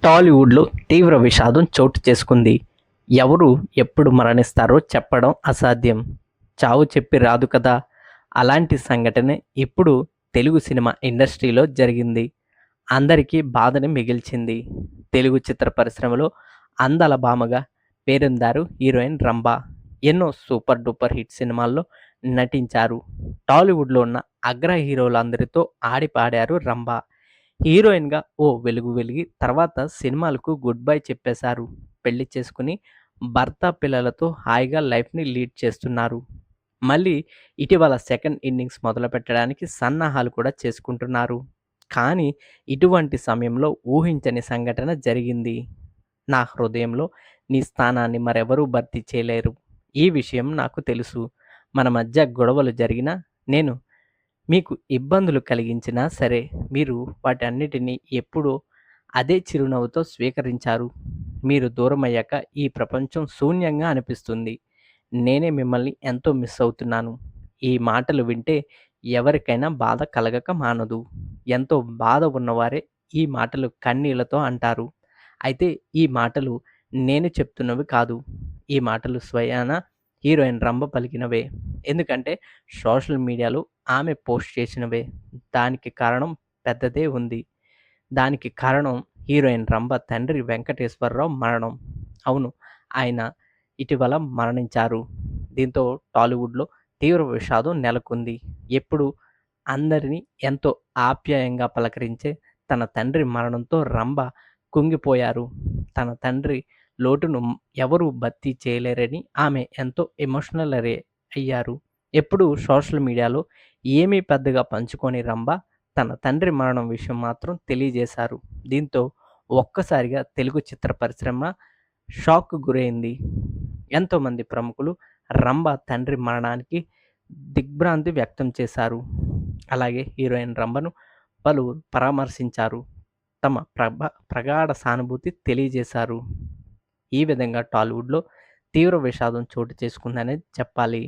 టాలీవుడ్‌లో తీవ్ర విషాదం చోటు చేసుకుంది. ఎవరు ఎప్పుడు మరణిస్తారో చెప్పడం అసాధ్యం. చావు చెప్పి రాదు కదా! అలాంటి సంఘటనే ఇప్పుడు తెలుగు సినిమా ఇండస్ట్రీలో జరిగింది. అందరికీ బాధని మిగిల్చింది. తెలుగు చిత్ర పరిశ్రమలో అందాల భామగా పేరొందారు హీరోయిన్ రంభ. ఎన్నో సూపర్ డూపర్ హిట్ సినిమాల్లో నటించారు. టాలీవుడ్‌లో ఉన్న అగ్ర హీరోలందరితో ఆడి పాడారు రంభ. హీరోయిన్‌గా ఓ వెలుగు వెలిగి తర్వాత సినిమాలకు గుడ్ బై చెప్పేశారు. పెళ్లి చేసుకుని భర్త, పిల్లలతో హాయిగా లైఫ్‌ని లీడ్ చేస్తున్నారు. మళ్ళీ ఇటీవల సెకండ్ ఇన్నింగ్స్ మొదలుపెట్టడానికి సన్నాహాలు కూడా చేసుకుంటున్నారు. కానీ ఇటువంటి సమయంలో ఊహించని సంఘటన జరిగింది. నా హృదయంలో నీ స్థానాన్ని మరెవరూ భర్తీ చేయలేరు. ఈ విషయం నాకు తెలుసు. మన మధ్య గొడవలు జరిగినా, నేను మీకు ఇబ్బందులు కలిగించినా సరే, మీరు వాటన్నిటిని ఎప్పుడూ అదే చిరునవ్వుతో స్వీకరించారు. మీరు దూరమయ్యాక ఈ ప్రపంచం శూన్యంగా అనిపిస్తుంది. నేనే మిమ్మల్ని ఎంతో మిస్ అవుతున్నాను. ఈ మాటలు వింటే ఎవరికైనా బాధ కలగక మానదు. ఎంతో బాధ ఉన్నవారే ఈ మాటలు కన్నీళ్లతో అంటారు. అయితే ఈ మాటలు నేను చెప్తున్నవి కాదు. ఈ మాటలు స్వయాన హీరోయిన్ రంభ పలికినవే. ఎందుకంటే సోషల్ మీడియాలో ఆమె పోస్ట్ చేసినవే. దానికి కారణం పెద్దదే ఉంది. దానికి కారణం హీరోయిన్ రంభ తండ్రి వెంకటేశ్వరరావు మరణం. అవును, ఆయన ఇటీవల మరణించారు. దీంతో టాలీవుడ్‌లో తీవ్ర విషాదం నెలకొంది. ఎప్పుడు అందరినీ ఎంతో ఆప్యాయంగా పలకరించే తన తండ్రి మరణంతో రంభ కుంగిపోయారు. తన తండ్రి లోటును ఎవరూ భర్తీ చేయలేరని ఆమె ఎంతో ఎమోషనల్ అయ్యారు. ఎప్పుడూ సోషల్ మీడియాలో ఏమీ పెద్దగా పంచుకోని రంభ తన తండ్రి మరణం విషయం మాత్రం తెలియజేశారు. దీంతో ఒక్కసారిగా తెలుగు చిత్ర పరిశ్రమ షాక్‌కు గురైంది. ఎంతోమంది ప్రముఖులు రంభ తండ్రి మరణానికి దిగ్భ్రాంతి వ్యక్తం చేశారు. అలాగే హీరోయిన్ రంభను పలువురు పరామర్శించారు. తమ ప్రగాఢ సానుభూతి తెలియజేశారు. ఈ విధంగా టాలీవుడ్‌లో తీవ్ర విషాదం చోటు చేసుకుందనే చెప్పాలి.